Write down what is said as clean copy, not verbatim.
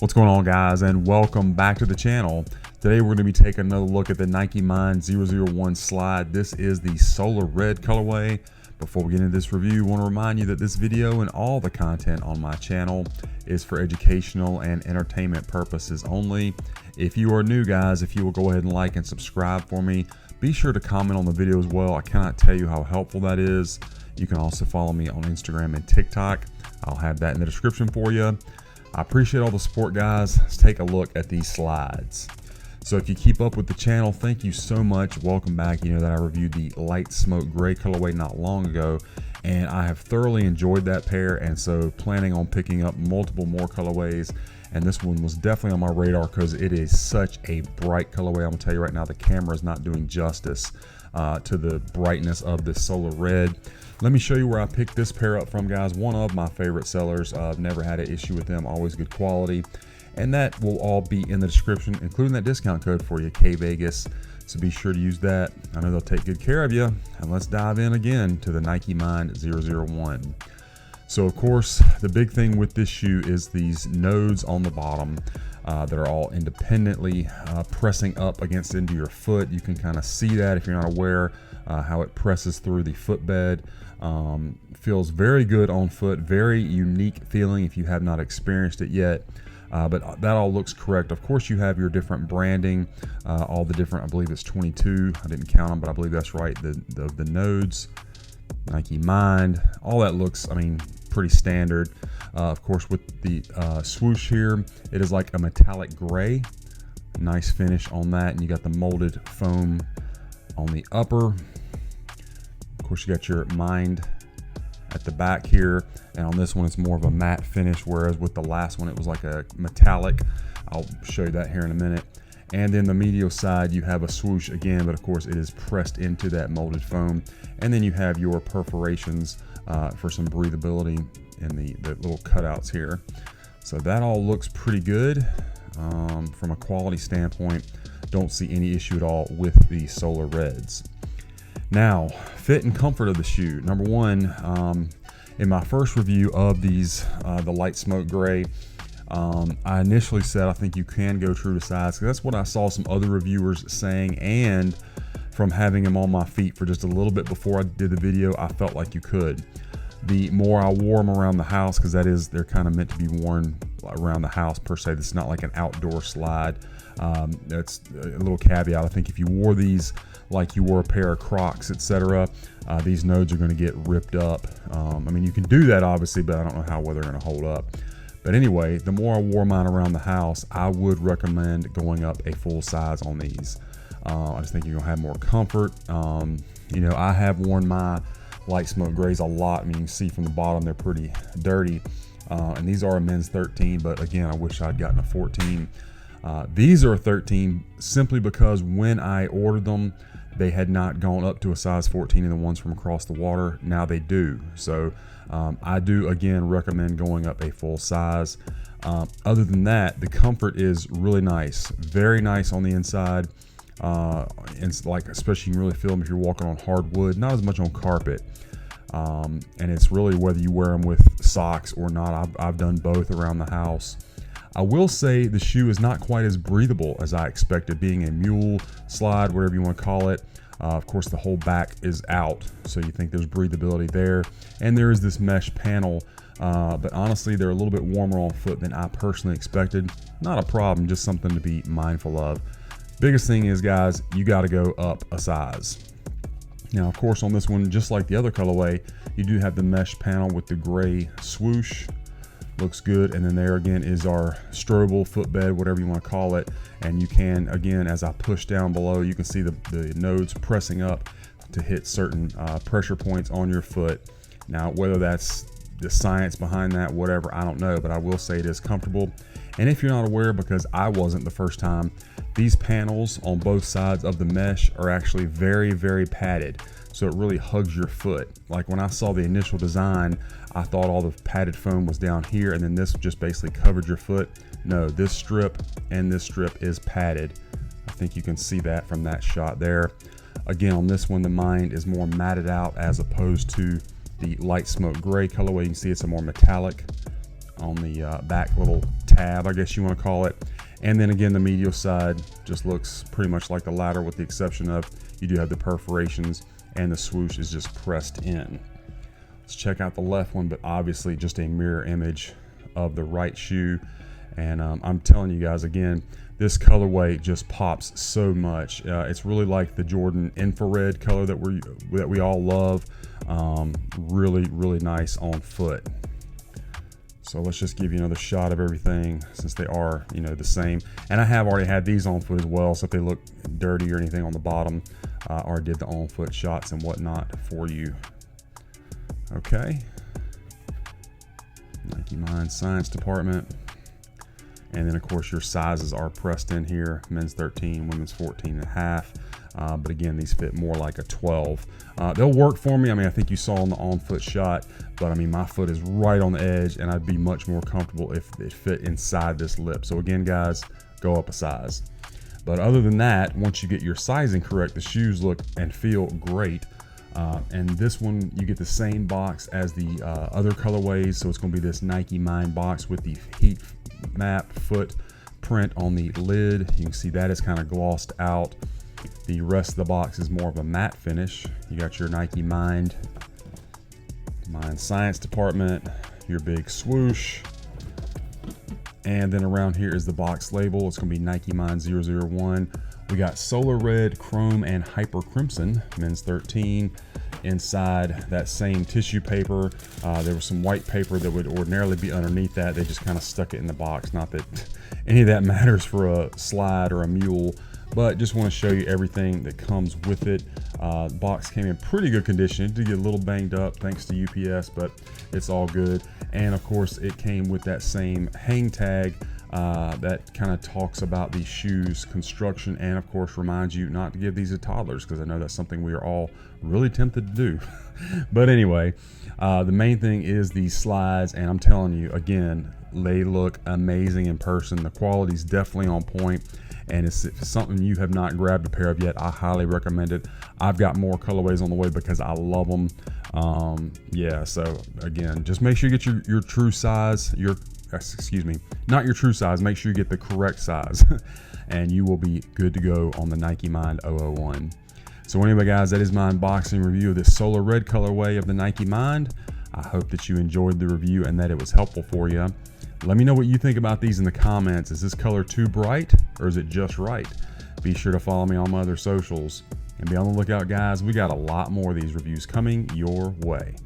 What's going on, guys, and welcome back to the channel. Today we're going to be taking another look at the Nike Mind 001 slide. This is the solar red colorway. Before we get into this review, I want to remind you that this video and all the content on my channel is for educational and entertainment purposes only. If you are new, guys, if you will go ahead and like and subscribe for me, be sure to comment on the video as well. I cannot tell you how helpful that is. You can also follow me on Instagram and TikTok. I'll have that in the description for you. I appreciate all the support, guys. Let's take a look at these slides. So if you keep up with the channel, thank you so much. Welcome back. You know that I reviewed the light smoke gray colorway not long ago, and I have thoroughly enjoyed that pair, and so planning on picking up multiple more colorways. And this one was definitely on my radar because it is such a bright colorway. I'm gonna tell you right now, the camera is not doing justice to the brightness of this solar red. Let me show you where I picked this pair up from, guys. One of my favorite sellers. I've never had an issue with them, always good quality. And that will all be in the description, including that discount code for you, kvegaskickz. So be sure to use that. I know they'll take good care of you. And let's dive in again to the Nike Mind 001. So of course, the big thing with this shoe is these nodes on the bottom that are all independently pressing up against into your foot. You can kind of see that if you're not aware how it presses through the footbed. Feels very good on foot, very unique feeling if you have not experienced it yet. But that all looks correct. Of course, you have your different branding, all the different, I believe it's 22. I didn't count them, but I believe that's right. The nodes, Nike Mind, all that looks, I mean, pretty standard. Of course, with the swoosh here, it is like a metallic gray. Nice finish on that, and you got the molded foam on the upper. Of course, you got your Mind at the back here, and on this one it's more of a matte finish, whereas with the last one it was like a metallic. I'll show you that here in a minute. And then the medial side, you have a swoosh again, but of course it is pressed into that molded foam. And then you have your perforations for some breathability in the little cutouts here. So that all looks pretty good from a quality standpoint. Don't see any issue at all with the solar reds. Now, fit and comfort of the shoe. Number one, in my first review of these, the light smoke gray, I initially said I think you can go true to size, because that's what I saw some other reviewers saying, and from having them on my feet for just a little bit before I did the video, I felt like you could. The more I wore them around the house, because they're kind of meant to be worn around the house per se. This is not like an outdoor slide. That's a little caveat. I think if you wore these like you wore a pair of Crocs, etc., these nodes are going to get ripped up. I mean, you can do that obviously, but I don't know how well they're going to hold up. But anyway, the more I wore mine around the house, I would recommend going up a full size on these. I just think you're gonna have more comfort. You know, I have worn my light smoke grays a lot. I mean, you can see from the bottom they're pretty dirty, and these are a men's 13, but again, I wish I'd gotten a 14. These are a 13 simply because when I ordered them, they had not gone up to a size 14 in the ones from across the water. Now they do. So I do again recommend going up a full size. Other than that, the comfort is really nice, very nice on the inside. It's like, especially you can really feel them if you're walking on hardwood, not as much on carpet. And it's really whether you wear them with socks or not. I've done both around the house. I will say the shoe is not quite as breathable as I expected, being a mule slide, whatever you want to call it. Of course, the whole back is out, so you think there's breathability there. And there is this mesh panel, but honestly, they're a little bit warmer on foot than I personally expected. Not a problem, just something to be mindful of. Biggest thing is, guys, you got to go up a size. Now, of course, on this one, just like the other colorway, you do have the mesh panel with the gray swoosh. Looks good. And then there again is our strobel footbed, whatever you want to call it. And you can, again, as I push down below, you can see the nodes pressing up to hit certain pressure points on your foot. Now, whether that's the science behind that, whatever, I don't know, but I will say it is comfortable. And if you're not aware, because I wasn't the first time, these panels on both sides of the mesh are actually very, very padded. So it really hugs your foot. Like when I saw the initial design, I thought all the padded foam was down here and then this just basically covered your foot. No, this strip and this strip is padded. I think you can see that from that shot there. Again, on this one, the Mind is more matted out as opposed to the light smoke gray colorway. You can see it's a more metallic on the back little tab, I guess you want to call it. And then again, the medial side just looks pretty much like the latter, with the exception of you do have the perforations and the swoosh is just pressed in. Let's check out the left one, but obviously just a mirror image of the right shoe. And I'm telling you guys, again, this colorway just pops so much. It's really like the Jordan infrared color that we all love. Really, really nice on foot. So let's just give you another shot of everything, since they are, you know, the same. And I have already had these on foot as well, so if they look dirty or anything on the bottom, I already did the on foot shots and whatnot for you. Okay. Nike Mind Science Department. And then of course your sizes are pressed in here. Men's 13, women's 14.5. But again, these fit more like a 12. They'll work for me. I mean, I think you saw on the on-foot shot, but I mean, my foot is right on the edge, and I'd be much more comfortable if it fit inside this lip. So again, guys, go up a size. But other than that, once you get your sizing correct, the shoes look and feel great. And this one, you get the same box as the other colorways. So it's going to be this Nike Mind box with the heat map foot print on the lid. You can see that is kind of glossed out. The rest of the box is more of a matte finish. You got your Nike Mind Science Department, your big swoosh, and then around here is the box label. It's going to be Nike Mind 001. We got Solar Red, Chrome, and Hyper Crimson, men's 13. Inside that same tissue paper, there was some white paper that would ordinarily be underneath that. They just kind of stuck it in the box. Not that any of that matters for a slide or a mule, but just want to show you everything that comes with it. The box came in pretty good condition. It did get a little banged up thanks to UPS, but it's all good. And of course, it came with that same hang tag that kind of talks about the shoes construction, and of course reminds you not to give these to toddlers, because I know that's something we are all really tempted to do. But anyway, the main thing is these slides, and I'm telling you again, they look amazing in person. The quality's definitely on point, and if it's something you have not grabbed a pair of yet, I highly recommend it. I've got more colorways on the way because I love them. Yeah, so again, just make sure you get your true size, excuse me, not your true size, make sure you get the correct size and you will be good to go on the Nike Mind 001. So anyway, guys, that is my unboxing review of this Solar Red colorway of the Nike Mind. I hope that you enjoyed the review and that it was helpful for you. Let me know what you think about these in the comments. Is this color too bright, or is it just right? Be sure to follow me on my other socials and be on the lookout, guys. We got a lot more of these reviews coming your way.